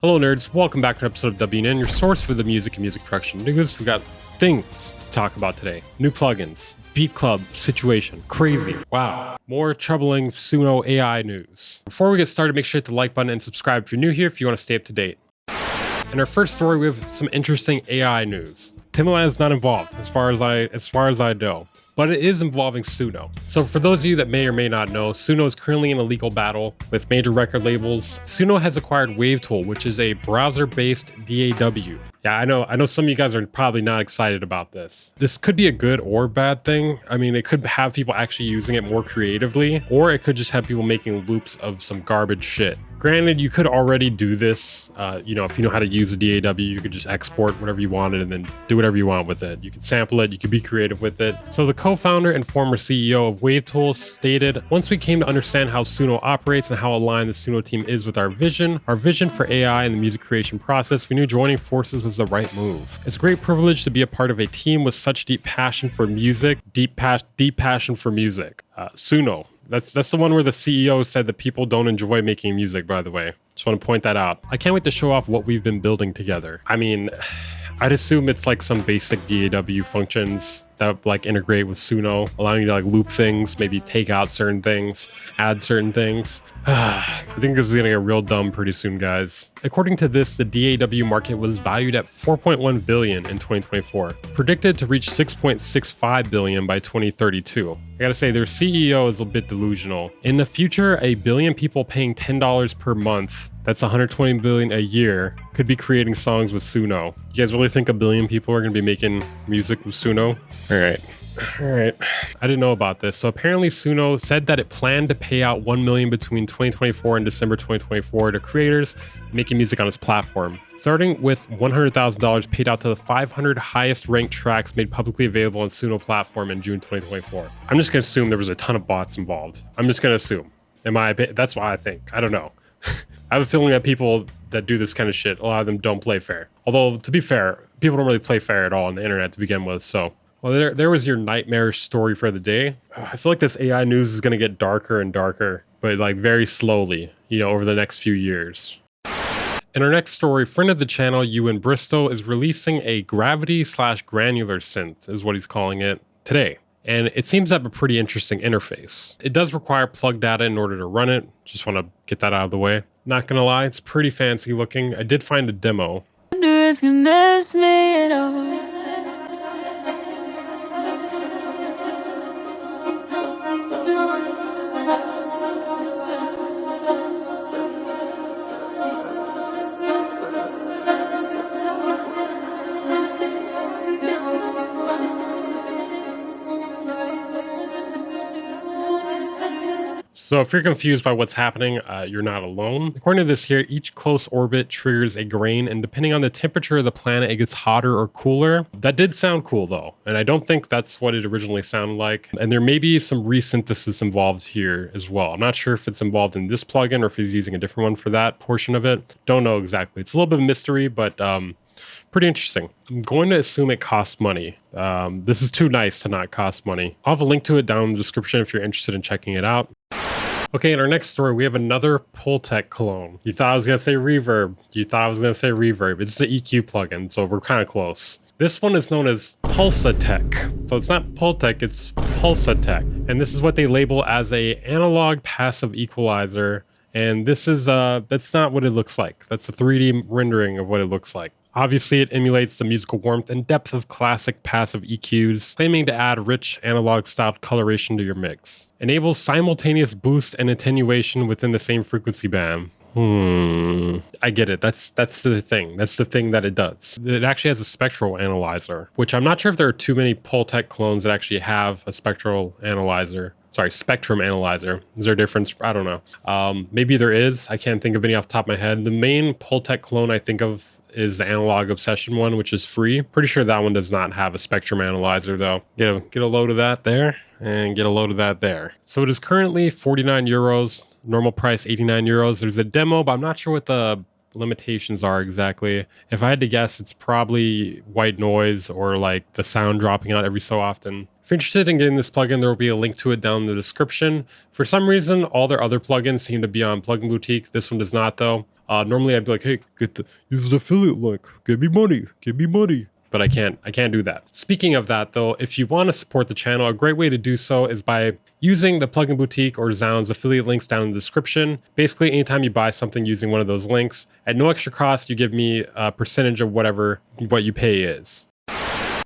Hello nerds, welcome back to an episode of WN, your source for the music and music production news. We got things to talk about today. New plugins, BEATCLUB situation, crazy, wow. More troubling SUNO AI news. Before we get started, make sure to hit the like button and subscribe if you're new here if you want to stay up to date. In our first story, we have some interesting AI news. Timbaland is not involved as far as I know, but it is involving SUNO. So for those of you that may or may not know, SUNO is currently in a legal battle with major record labels. SUNO has acquired WAVTOOL, which is a browser-based DAW. Yeah, I know some of you guys are probably not excited about this. This could be a good or bad thing. I mean, it could have people actually using it more creatively, or it could just have people making loops of some garbage shit. Granted, you could already do this. If you know how to use a DAW, you could just export whatever you wanted and then do whatever you want with it. You can sample it, you can be creative with it. So the co-founder and former CEO of WAVTOOL stated, "Once we came to understand how SUNO operates and how aligned the SUNO team is with our vision for AI and the music creation process, we knew joining forces was the right move. It's a great privilege to be a part of a team with such deep passion for music, deep passion for music." SUNO. That's the one where the CEO said that people don't enjoy making music, by the way. Just want to point that out. I can't wait to show off what we've been building together. I mean, I'd assume it's like some basic DAW functions that like integrate with SUNO, allowing you to like loop things, maybe take out certain things, add certain things. I think this is gonna get real dumb pretty soon, guys. According to this, the DAW market was valued at $4.1 billion in 2024, predicted to reach $6.65 billion by 2032. I gotta say, their CEO is a bit delusional. In the future, 1 billion people paying $10 per month, that's 120 billion a year, could be creating songs with SUNO. You guys really think 1 billion people are gonna be making music with SUNO? All right. I didn't know about this. So apparently SUNO said that it planned to pay out $1 million between 2024 and December 2024 to creators making music on its platform, starting with $100,000 paid out to the 500 highest ranked tracks made publicly available on SUNO platform in June 2024. I'm just gonna assume there was a ton of bots involved. I'm just gonna assume. That's what I think. I don't know. I have a feeling that people that do this kind of shit, a lot of them don't play fair. Although, to be fair, people don't really play fair at all on the internet to begin with, so. Well, there was your nightmarish story for the day. I feel like this AI news is going to get darker and darker, but like very slowly, over the next few years. In our next story, friend of the channel, Ewan Bristow, is releasing a gravity/granular synth, is what he's calling it, today. And it seems to have a pretty interesting interface. It does require PLUGDATA in order to run it. Just want to get that out of the way. Not gonna lie, it's pretty fancy looking. I did find a demo. Wonder if you miss me at all. So if you're confused by what's happening, you're not alone. According to this here, each close orbit triggers a grain, and depending on the temperature of the planet, it gets hotter or cooler. That did sound cool though, and I don't think that's what it originally sounded like. And there may be some resynthesis involved here as well. I'm not sure if it's involved in this plugin or if he's using a different one for that portion of it. Don't know exactly. It's a little bit of a mystery, but pretty interesting. I'm going to assume it costs money. This is too nice to not cost money. I'll have a link to it down in the description if you're interested in checking it out. Okay, in our next story, we have another PulSatec clone. You thought I was going to say reverb. It's an EQ plugin, so we're kind of close. This one is known as PULSATEC. So it's not PulSatec, it's PULSATEC. And this is what they label as a analog passive equalizer. And this is, that's not what it looks like. That's a 3D rendering of what it looks like. Obviously, it emulates the musical warmth and depth of classic passive EQs, claiming to add rich analog-styled coloration to your mix. Enables simultaneous boost and attenuation within the same frequency band. I get it. That's the thing. That's the thing that it does. It actually has a spectral analyzer, which I'm not sure if there are too many PulSatec clones that actually have a spectrum analyzer. Is there a difference? I don't know. Maybe there is. I can't think of any off the top of my head. The main PulSatec clone I think of is the Analog Obsession one, which is free. Pretty sure that one does not have a spectrum analyzer though. Get a load of that there and get a load of that there. So it is currently 49 euros, normal price 89 euros. There's a demo, but I'm not sure what the limitations are exactly. If I had to guess, it's probably white noise or like the sound dropping out every so often. If you're interested in getting this plugin, there will be a link to it down in the description. For some reason, all their other plugins seem to be on Plugin Boutique. This one does not though. Normally I'd be like, hey, use the affiliate link, give me money. But I can't do that. Speaking of that though, if you want to support the channel, a great way to do so is by using the Plugin Boutique or Zound's affiliate links down in the description. Basically, anytime you buy something using one of those links, at no extra cost, you give me a percentage of what you pay is.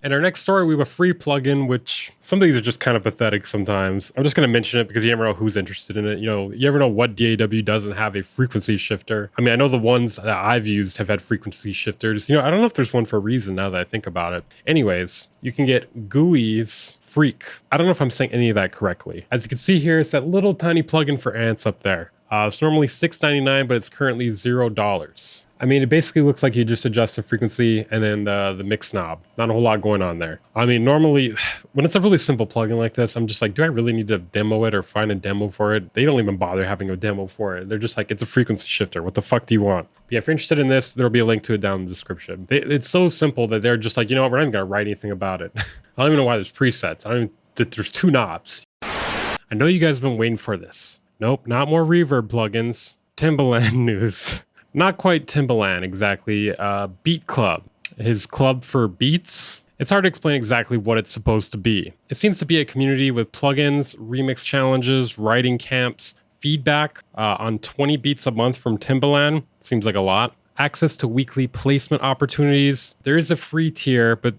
In our next story, we have a free plugin, which some of these are just kind of pathetic sometimes. I'm just going to mention it because you never know who's interested in it. You know, you never know what DAW doesn't have a frequency shifter. I mean, I know the ones that I've used have had frequency shifters. You know, I don't know if there's one for a reason now that I think about it. Anyways, you can get GOOEY's FREQ. I don't know if I'm saying any of that correctly. As you can see here, it's that little tiny plugin for ants up there. It's normally $6.99, but it's currently $0. I mean, it basically looks like you just adjust the frequency and then the mix knob. Not a whole lot going on there. I mean, normally, when it's a really simple plugin like this, I'm just like, do I really need to demo it or find a demo for it? They don't even bother having a demo for it. They're just like, it's a frequency shifter. What the fuck do you want? But yeah, if you're interested in this, there'll be a link to it down in the description. It's so simple that they're just like, you know what, we're not even going to write anything about it. I don't even know why there's presets. There's 2 knobs. I know you guys have been waiting for this. Nope, not more reverb plugins. Timbaland news. Not quite Timbaland, exactly. BEATCLub, his club for beats. It's hard to explain exactly what it's supposed to be. It seems to be a community with plugins, remix challenges, writing camps, feedback on 20 beats a month from Timbaland. Seems like a lot. Access to weekly placement opportunities. There is a free tier, but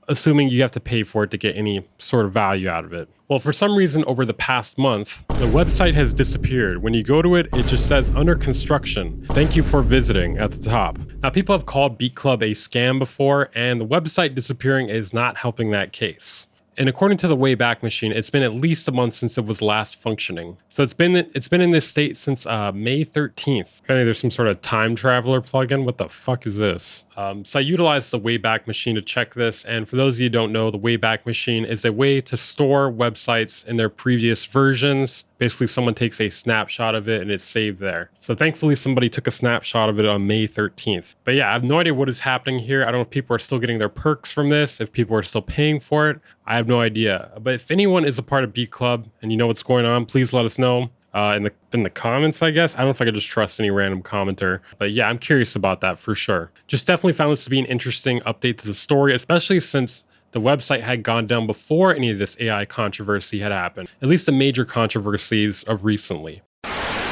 assuming you have to pay for it to get any sort of value out of it. Well, for some reason over the past month, the website has disappeared. When you go to it, it just says under construction. Thank you for visiting at the top. Now, people have called BEATCLub a scam before, and the website disappearing is not helping that case. And according to the Wayback Machine, it's been at least a month since it was last functioning. So it's been in this state since May 13th. Apparently there's some sort of time traveler plugin. What the fuck is this? So I utilized the Wayback Machine to check this. And for those of you who don't know, the Wayback Machine is a way to store websites in their previous versions. Basically, someone takes a snapshot of it and it's saved there. So thankfully, somebody took a snapshot of it on May 13th. But yeah, I have no idea what is happening here. I don't know if people are still getting their perks from this, if people are still paying for it. I have no idea. But if anyone is a part of BEATCLub and you know what's going on, please let us know in the comments, I guess. I don't know if I could just trust any random commenter. But yeah, I'm curious about that for sure. Just definitely found this to be an interesting update to the story, especially since the website had gone down before any of this AI controversy had happened. At least the major controversies of recently.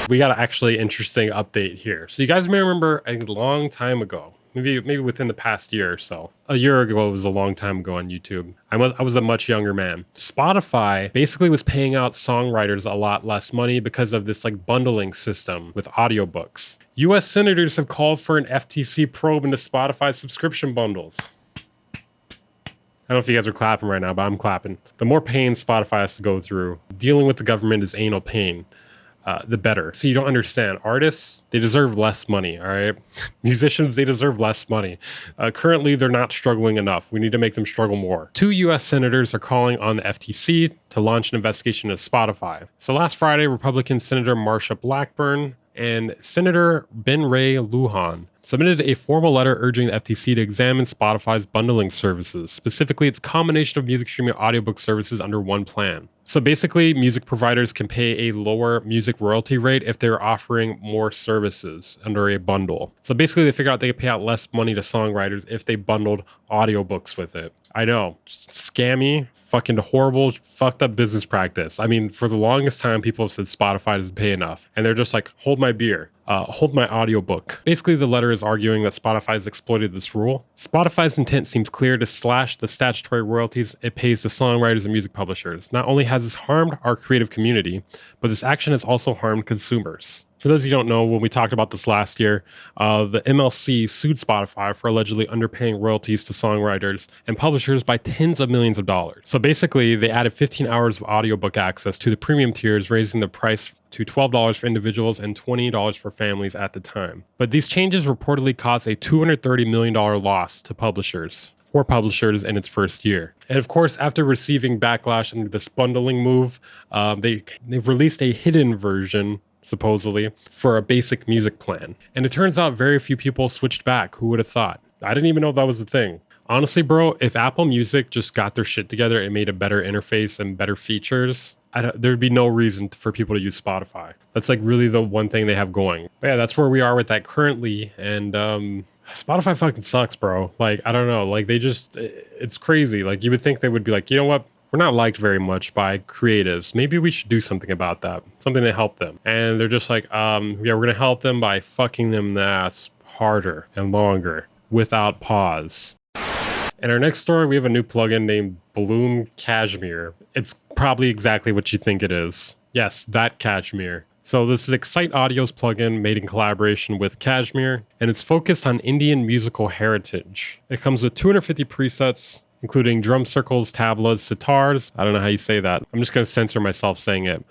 We got an actually interesting update here. So you guys may remember a long time ago, maybe within the past year or so. A year ago was a long time ago on YouTube. I was a much younger man. Spotify basically was paying out songwriters a lot less money because of this like bundling system with audiobooks. US senators have called for an FTC probe into Spotify subscription bundles. I don't know if you guys are clapping right now, but I'm clapping. The more pain Spotify has to go through, dealing with the government is anal pain, the better. So you don't understand. Artists, they deserve less money, all right? Musicians, they deserve less money. Currently, they're not struggling enough. We need to make them struggle more. 2 US senators are calling on the FTC to launch an investigation of Spotify. So last Friday, Republican Senator Marsha Blackburn and Senator Ben Ray Lujan submitted a formal letter urging the FTC to examine Spotify's bundling services, specifically its combination of music streaming and audiobook services under one plan. So basically, music providers can pay a lower music royalty rate if they're offering more services under a bundle. So basically, they figure out they could pay out less money to songwriters if they bundled audiobooks with it. I know, scammy, fucking horrible, fucked up business practice. I mean, for the longest time, people have said Spotify doesn't pay enough. And they're just like, hold my beer. Hold my audiobook. Basically, the letter is arguing that Spotify has exploited this rule. Spotify's intent seems clear to slash the statutory royalties it pays to songwriters and music publishers. Not only has this harmed our creative community, but this action has also harmed consumers. For those of you who don't know, when we talked about this last year, the MLC sued Spotify for allegedly underpaying royalties to songwriters and publishers by tens of millions of dollars. So basically, they added 15 hours of audiobook access to the premium tiers, raising the price to $12 for individuals and $20 for families at the time. But these changes reportedly caused a $230 million loss to publishers. For publishers in its first year. And of course, after receiving backlash under this bundling move, they've released a hidden version, supposedly, for a basic music plan. And it turns out very few people switched back. Who would have thought? I didn't even know that was a thing. Honestly, bro, if Apple Music just got their shit together and made a better interface and better features, there'd be no reason for people to use Spotify. That's like really the one thing they have going. But yeah, that's where we are with that currently. And Spotify fucking sucks, bro. Like, I don't know. Like, it's crazy. Like, you would think they would be like, you know what? We're not liked very much by creatives. Maybe we should do something about that. Something to help them. And they're just like, yeah, we're going to help them by fucking them in the ass harder and longer without pause. In our next story, we have a new plugin named Balloon Kashmir. It's probably exactly what you think it is. Yes, that Kashmir. So this is Excite Audio's plugin made in collaboration with Kashmir, and it's focused on Indian musical heritage. It comes with 250 presets, including drum circles, tablas, sitars. I don't know how you say that. I'm just going to censor myself saying it.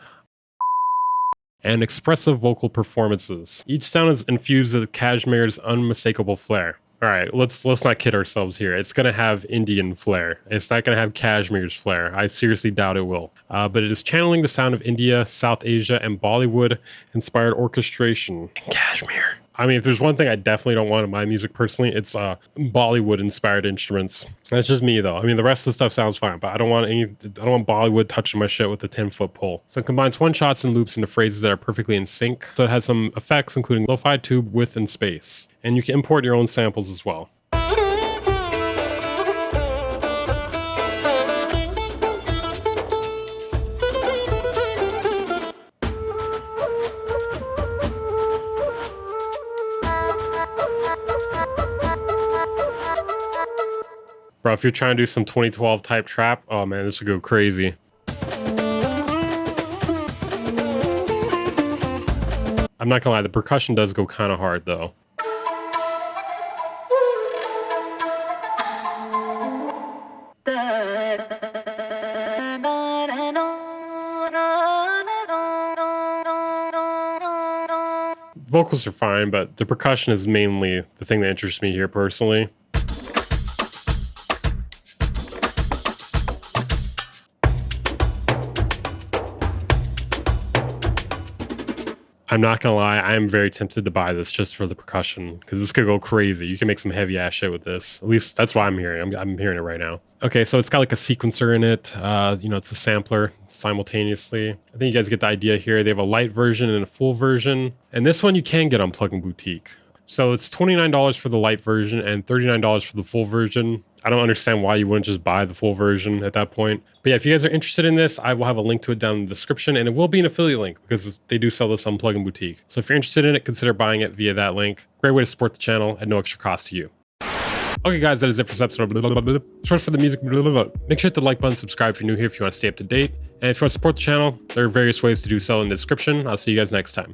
And expressive vocal performances. Each sound is infused with Kashmir's unmistakable flair. All right, let's not kid ourselves here. It's going to have Indian flair. It's not going to have Kashmir's flair. I seriously doubt it will. But it is channeling the sound of India, South Asia, and Bollywood-inspired orchestration in Kashmir. I mean, if there's one thing I definitely don't want in my music personally, it's Bollywood-inspired instruments. That's just me, though. I mean, the rest of the stuff sounds fine, but I don't want Bollywood touching my shit with a 10-foot pole. So it combines one-shots and loops into phrases that are perfectly in sync. So it has some effects, including lo-fi, tube, width, and space. And you can import your own samples as well. Bro, if you're trying to do some 2012 type trap, oh man, this would go crazy. I'm not gonna lie, the percussion does go kind of hard though. Vocals are fine, but the percussion is mainly the thing that interests me here personally. I'm not gonna lie, I am very tempted to buy this just for the percussion, because this could go crazy. You can make some heavy ass shit with this. At least that's what I'm hearing. I'm hearing it right now. Okay, so it's got like a sequencer in it. You know, it's a sampler simultaneously. I think you guys get the idea here. They have a light version and a full version. And this one you can get on Plugin Boutique. So it's $29 for the light version and $39 for the full version. I don't understand why you wouldn't just buy the full version at that point. But yeah, if you guys are interested in this, I will have a link to it down in the description, and it will be an affiliate link because they do sell this on Plugin Boutique. So if you're interested in it, consider buying it via that link. Great way to support the channel at no extra cost to you. Okay guys, that is it for this episode. Source for the music. Make sure to hit the like button, subscribe if you're new here if you want to stay up to date. And if you want to support the channel, there are various ways to do so in the description. I'll see you guys next time.